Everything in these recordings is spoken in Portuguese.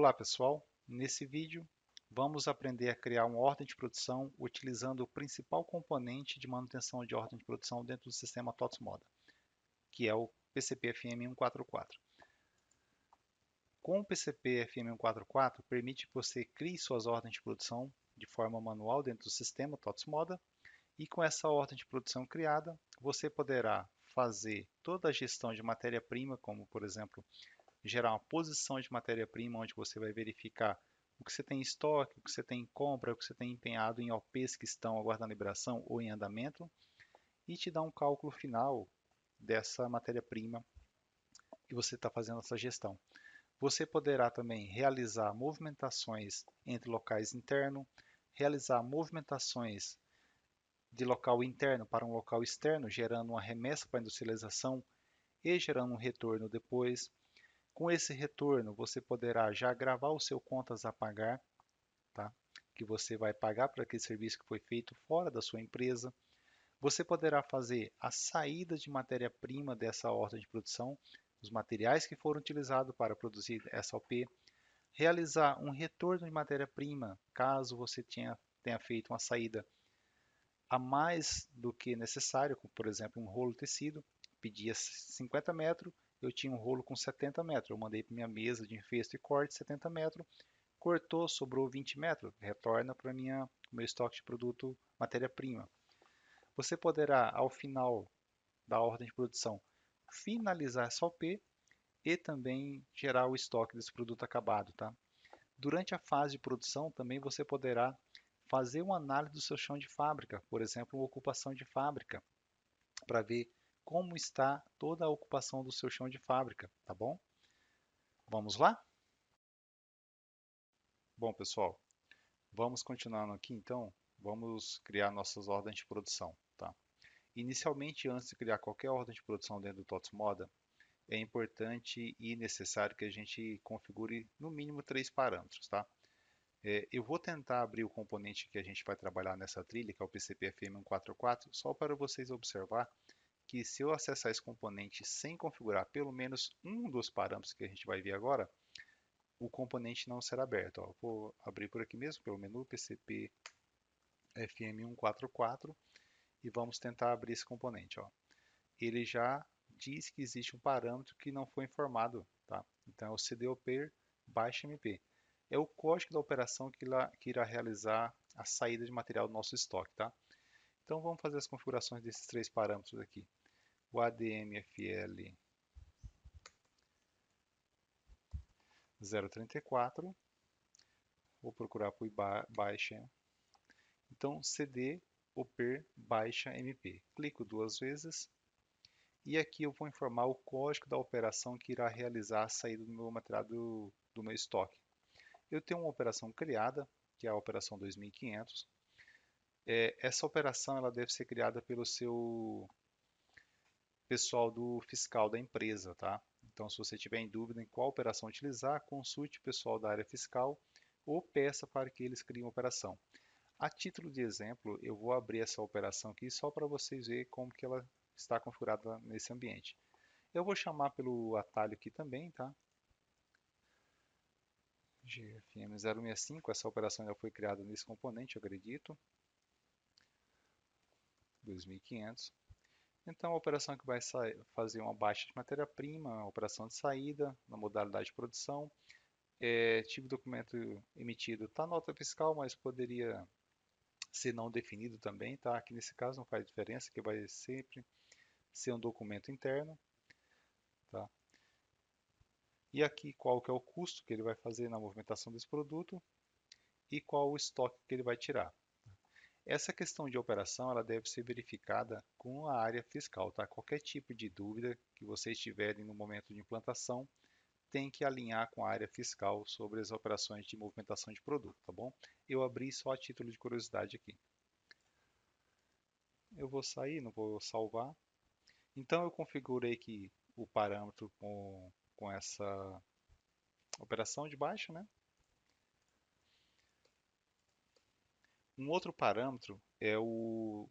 Olá pessoal, nesse vídeo vamos aprender a criar uma ordem de produção utilizando o principal componente de manutenção de ordem de produção dentro do sistema TOTS Moda, que é o PCP-FM144. Com o PCP-FM144 permite que você crie suas ordens de produção de forma manual dentro do sistema TOTS Moda e com essa ordem de produção criada você poderá fazer toda a gestão de matéria-prima, como por exemplo gerar uma posição de matéria-prima, onde você vai verificar o que você tem em estoque, o que você tem em compra, o que você tem empenhado em OPs que estão aguardando liberação ou em andamento, e te dar um cálculo final dessa matéria-prima que você está fazendo essa gestão. Você poderá também realizar movimentações entre locais internos, realizar movimentações de local interno para um local externo, gerando uma remessa para a industrialização e gerando um retorno depois. Com esse retorno, você poderá já gravar o seu contas a pagar, tá? Que você vai pagar por aquele serviço que foi feito fora da sua empresa. Você poderá fazer a saída de matéria-prima dessa ordem de produção, os materiais que foram utilizados para produzir essa OP, realizar um retorno de matéria-prima, caso você tenha feito uma saída a mais do que necessário, como por exemplo um rolo tecido, pedia 50 metros, eu tinha um rolo com 70 metros, eu mandei para minha mesa de envesto e corte 70 metros, cortou, sobrou 20 metros, retorna para o meu estoque de produto matéria-prima. Você poderá, ao final da ordem de produção, finalizar essa OP e também gerar o estoque desse produto acabado, tá? Durante a fase de produção, também você poderá fazer uma análise do seu chão de fábrica, por exemplo, uma ocupação de fábrica, para ver como está toda a ocupação do seu chão de fábrica, tá bom? Vamos lá? Bom, pessoal, vamos continuando aqui então. Vamos criar nossas ordens de produção, tá? Inicialmente, antes de criar qualquer ordem de produção dentro do TOTS Moda, é importante e necessário que a gente configure no mínimo três parâmetros, tá? Eu vou tentar abrir o componente que a gente vai trabalhar nessa trilha, que é o PCP-FM144, só para vocês observar que se eu acessar esse componente sem configurar pelo menos um dos parâmetros que a gente vai ver agora, o componente não será aberto. Ó, vou abrir por aqui mesmo, pelo menu PCP-FM144 e vamos tentar abrir esse componente. Ó. Ele já diz que existe um parâmetro que não foi informado, tá? Então é o CDOPER MP. É o código da operação que irá realizar a saída de material do nosso estoque, tá? Então vamos fazer as configurações desses três parâmetros aqui. O ADMFL 034, vou procurar por baixa. Então cd oper baixa mp. Clico duas vezes e aqui eu vou informar o código da operação que irá realizar a saída do meu material do meu estoque. Eu tenho uma operação criada, que é a operação 2500. Essa operação ela deve ser criada pelo seu pessoal do fiscal da empresa, tá? Então, se você tiver em dúvida em qual operação utilizar, consulte o pessoal da área fiscal ou peça para que eles criem a operação. A título de exemplo, eu vou abrir essa operação aqui só para vocês verem como que ela está configurada nesse ambiente. Eu vou chamar pelo atalho aqui também, tá? GFM 065, essa operação já foi criada nesse componente, eu acredito. 2500. Então, a operação que vai fazer uma baixa de matéria-prima, operação de saída, na modalidade de produção. Tipo de documento emitido está nota fiscal, mas poderia ser não definido também, tá? Aqui nesse caso não faz diferença, que vai sempre ser um documento interno, tá? E aqui qual que é o custo que ele vai fazer na movimentação desse produto e qual o estoque que ele vai tirar. Essa questão de operação ela deve ser verificada com a área fiscal, tá? Qualquer tipo de dúvida que vocês tiverem no momento de implantação, tem que alinhar com a área fiscal sobre as operações de movimentação de produto, tá bom? Eu abri só a título de curiosidade aqui. Eu vou sair, não vou salvar. Então eu configurei aqui o parâmetro com essa operação de baixo, né? Um outro parâmetro é o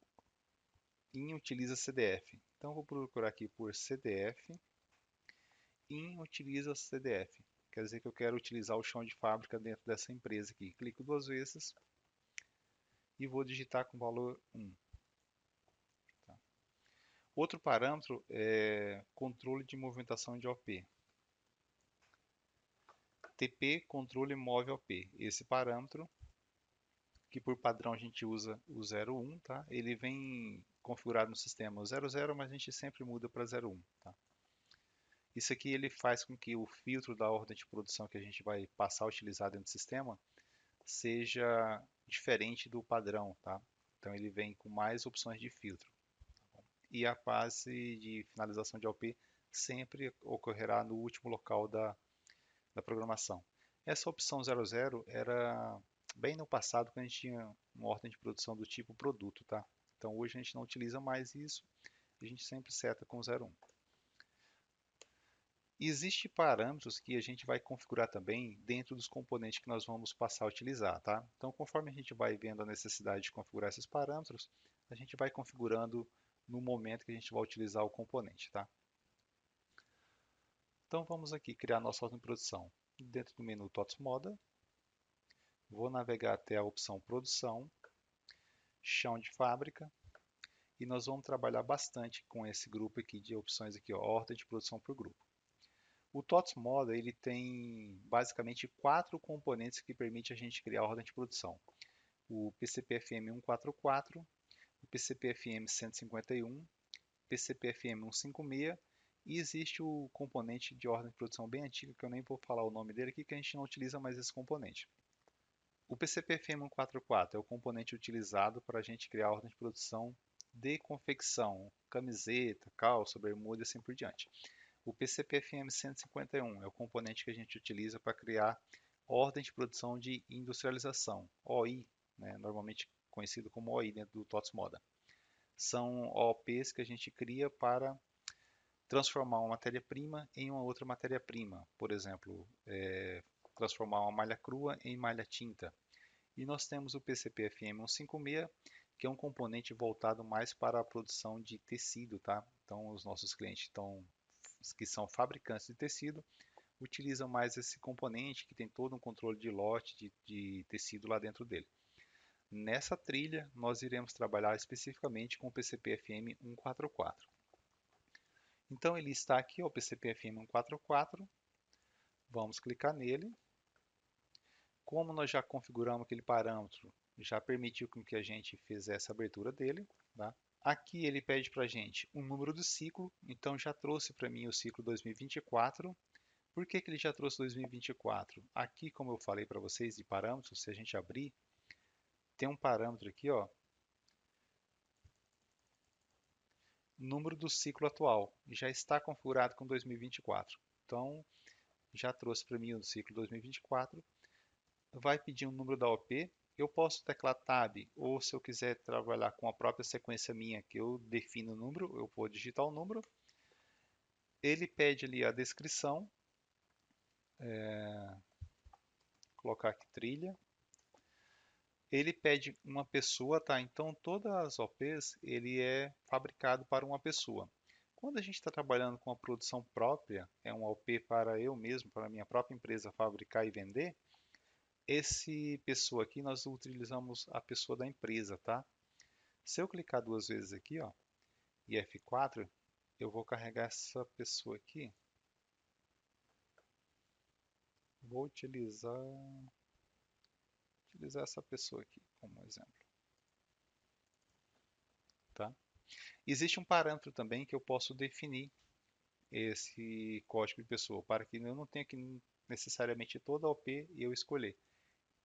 in utiliza CDF. Então eu vou procurar aqui por CDF, in utiliza CDF. quer dizer que eu quero utilizar o chão de fábrica dentro dessa empresa aqui. Clico duas vezes e vou digitar com valor 1. Tá? Outro parâmetro é controle de movimentação de OP. TP controle móvel OP. Esse parâmetro, que por padrão a gente usa o 01, tá? Ele vem configurado no sistema 00, mas a gente sempre muda para 01, tá? Isso aqui ele faz com que o filtro da ordem de produção que a gente vai passar a utilizar dentro do sistema seja diferente do padrão, tá? Então ele vem com mais opções de filtro. E a fase de finalização de OP sempre ocorrerá no último local da programação. Essa opção 00 era bem no passado, quando a gente tinha uma ordem de produção do tipo produto, tá? Então hoje a gente não utiliza mais isso, a gente sempre seta com 01. Existem parâmetros que a gente vai configurar também dentro dos componentes que nós vamos passar a utilizar, tá? Então, conforme a gente vai vendo a necessidade de configurar esses parâmetros, a gente vai configurando no momento que a gente vai utilizar o componente, tá? Então, vamos aqui criar nossa ordem de produção. Dentro do menu TOTS Moda, vou navegar até a opção Produção, Chão de Fábrica, e nós vamos trabalhar bastante com esse grupo aqui de opções aqui, ó, ordem de produção por grupo. O TOTS Moda ele tem basicamente 4 componentes que permitem a gente criar a ordem de produção. O PCP-FM 144, o PCP-FM 151, PCP-FM 156 e existe o componente de ordem de produção bem antigo, que eu nem vou falar o nome dele aqui, que a gente não utiliza mais esse componente. O PCP-FM 144 é o componente utilizado para a gente criar a ordem de produção de confecção, camiseta, calça, bermuda e assim por diante. O PCP-FM 151 é o componente que a gente utiliza para criar ordem de produção de industrialização, OI, né, normalmente conhecido como OI dentro do TOTS Moda. São OPs que a gente cria para transformar uma matéria-prima em uma outra matéria-prima. Por exemplo, transformar uma malha crua em malha tinta. E nós temos o PCP-FM 156, que é um componente voltado mais para a produção de tecido, tá? Então, os nossos clientes que são fabricantes de tecido utilizam mais esse componente que tem todo um controle de lote de tecido lá dentro dele. Nessa trilha, nós iremos trabalhar especificamente com o PCP-FM 144. Então, ele está aqui, ó, o PCP-FM 144. Vamos clicar nele. Como nós já configuramos aquele parâmetro, já permitiu com que a gente fizesse a abertura dele, tá? Aqui ele pede para a gente um número do ciclo, então já trouxe para mim o ciclo 2024. Por que ele já trouxe 2024? Aqui, como eu falei para vocês de parâmetros, se a gente abrir, tem um parâmetro aqui, ó, número do ciclo atual, já está configurado com 2024. Então, já trouxe para mim o ciclo 2024. Vai pedir um número da OP. Eu posso teclar Tab, ou se eu quiser trabalhar com a própria sequência minha, que eu defino o número, eu vou digitar o número. Ele pede ali a descrição, colocar aqui trilha. Ele pede uma pessoa, tá? Então todas as OPs ele é fabricado para uma pessoa. Quando a gente está trabalhando com a produção própria, é um OP para eu mesmo, para a minha própria empresa fabricar e vender. Esse pessoa aqui nós utilizamos a pessoa da empresa, tá? Se eu clicar duas vezes aqui, ó, e F4, eu vou carregar essa pessoa aqui. Vou utilizar essa pessoa aqui como exemplo, tá? Existe um parâmetro também que eu posso definir esse código de pessoa para que eu não tenha que necessariamente toda a OP e eu escolher.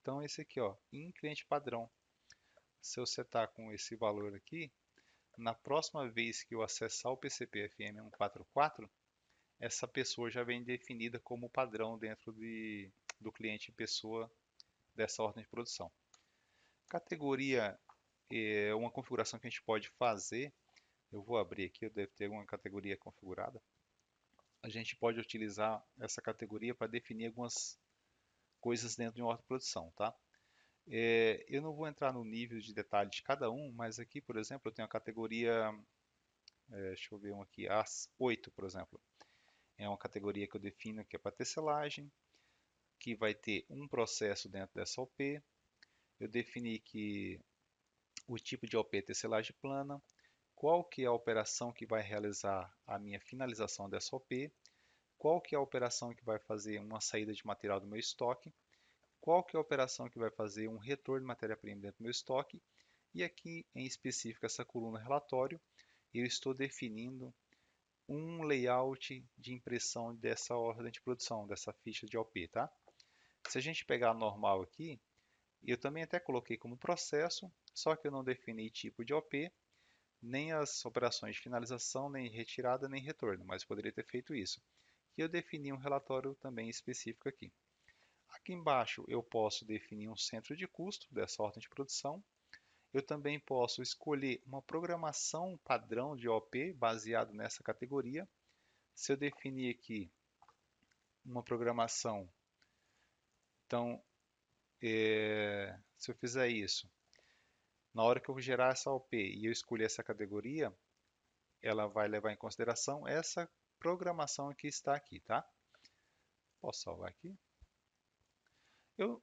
Então esse aqui, ó, em cliente padrão. Se eu setar com esse valor aqui, na próxima vez que eu acessar o PCP-FM 144, essa pessoa já vem definida como padrão dentro do cliente pessoa dessa ordem de produção. Categoria é uma configuração que a gente pode fazer. Eu vou abrir aqui, eu devo ter alguma categoria configurada. A gente pode utilizar essa categoria para definir algumas coisas dentro de uma ordem de produção, tá? Eu não vou entrar no nível de detalhe de cada um, mas aqui, por exemplo, eu tenho a categoria, deixa eu ver um aqui, as 8, por exemplo. É uma categoria que eu defino que é para tecelagem. aqui vai ter um processo dentro dessa OP. Eu defini que o tipo de OP é tecelagem plana, qual que é a operação que vai realizar a minha finalização dessa OP, qual que é a operação que vai fazer uma saída de material do meu estoque, qual que é a operação que vai fazer um retorno de matéria-prima dentro do meu estoque, e aqui em específico essa coluna relatório, eu estou definindo um layout de impressão dessa ordem de produção, dessa ficha de OP, tá? Se a gente pegar a normal aqui, eu também até coloquei como processo, só que eu não defini tipo de OP, nem as operações de finalização, nem retirada, nem retorno, mas poderia ter feito isso. E eu defini um relatório também específico aqui. Aqui embaixo eu posso definir um centro de custo dessa ordem de produção. Eu também posso escolher uma programação padrão de OP baseado nessa categoria. Se eu definir aqui uma programação, então, se eu fizer isso, na hora que eu gerar essa OP e eu escolher essa categoria, ela vai levar em consideração essa programação que está aqui, tá? Posso salvar aqui.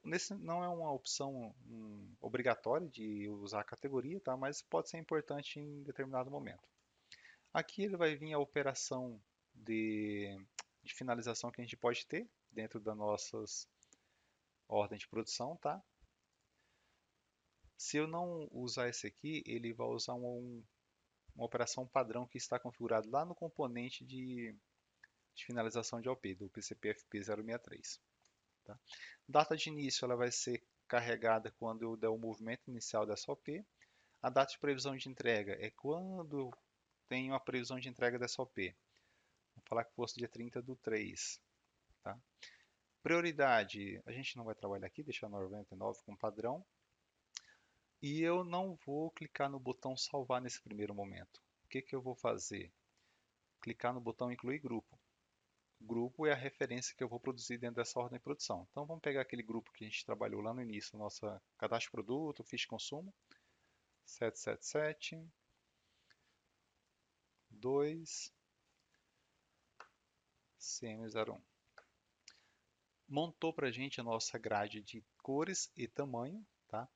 Nesse não é uma opção obrigatória de usar a categoria, tá? Mas pode ser importante em determinado momento. Aqui ele vai vir a operação de finalização que a gente pode ter dentro das nossas ordens de produção, tá? Se eu não usar esse aqui, ele vai usar uma operação padrão que está configurado lá no componente de finalização de OP, do PCP-FP 063. Tá? Data de início ela vai ser carregada quando eu der o movimento inicial dessa OP. A data de previsão de entrega é quando eu tenho a previsão de entrega dessa OP. Vou falar que fosse dia 30 do 3. Tá? Prioridade, a gente não vai trabalhar aqui, deixar 99 como padrão. E eu não vou clicar no botão salvar nesse primeiro momento. O que eu vou fazer? Clicar no botão incluir grupo. Grupo é a referência que eu vou produzir dentro dessa ordem de produção. Então vamos pegar aquele grupo que a gente trabalhou lá no início, nossa cadastro de produto, ficha de consumo, 777, 2, CM01. Montou para a gente a nossa grade de cores e tamanho, tá?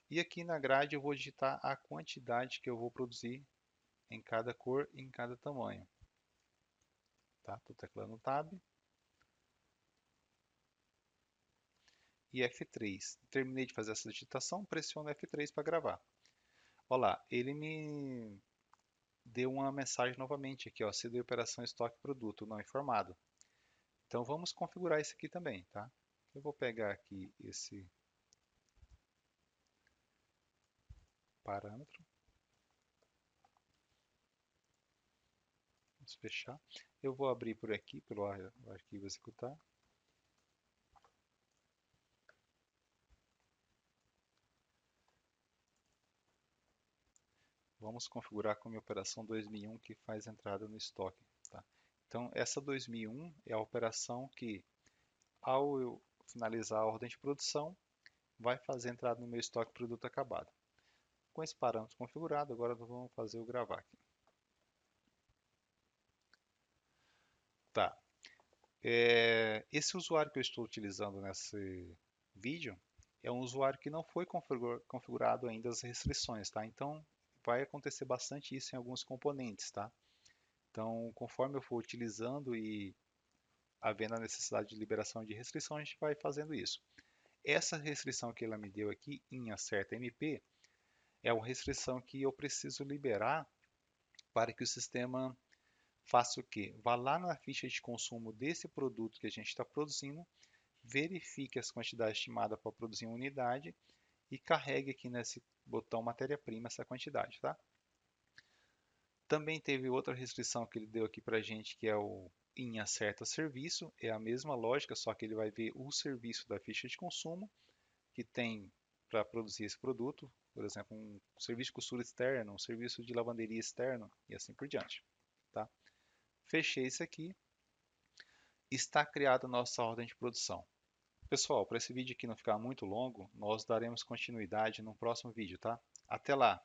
E aqui na grade eu vou digitar a quantidade que eu vou produzir em cada cor e em cada tamanho. Tá? Estou teclando Tab. E F3. Terminei de fazer essa digitação, pressiono F3 para gravar. Olha lá, ele me deu uma mensagem novamente aqui, ó, se deu operação estoque produto não informado. Então vamos configurar isso aqui também, tá? Eu vou pegar aqui esse parâmetro. Vamos fechar. Eu vou abrir por aqui, pelo arquivo executar. Vamos configurar como operação 2001 que faz entrada no estoque. Tá? Então, essa 2001 é a operação que, ao eu finalizar a ordem de produção, vai fazer entrada no meu estoque produto acabado. Com esse parâmetro configurado, agora vamos fazer o gravar aqui. Tá. Esse usuário que eu estou utilizando nesse vídeo é um usuário que não foi configurado ainda as restrições, tá? Então, vai acontecer bastante isso em alguns componentes, tá? Então, conforme eu for utilizando e havendo a necessidade de liberação de restrição, a gente vai fazendo isso. Essa restrição que ela me deu aqui em acerta MP é uma restrição que eu preciso liberar para que o sistema faça o quê? Vá lá na ficha de consumo desse produto que a gente está produzindo, verifique as quantidades estimadas para produzir uma unidade e carregue aqui nesse botão matéria-prima essa quantidade, tá? Também teve outra restrição que ele deu aqui para a gente, que é o em acerta serviço. É a mesma lógica, só que ele vai ver o serviço da ficha de consumo que tem para produzir esse produto. Por exemplo, um serviço de costura externo, um serviço de lavanderia externo e assim por diante. Tá? Fechei isso aqui. Está criada a nossa ordem de produção. Pessoal, para esse vídeo aqui não ficar muito longo, nós daremos continuidade no próximo vídeo, tá? Até lá!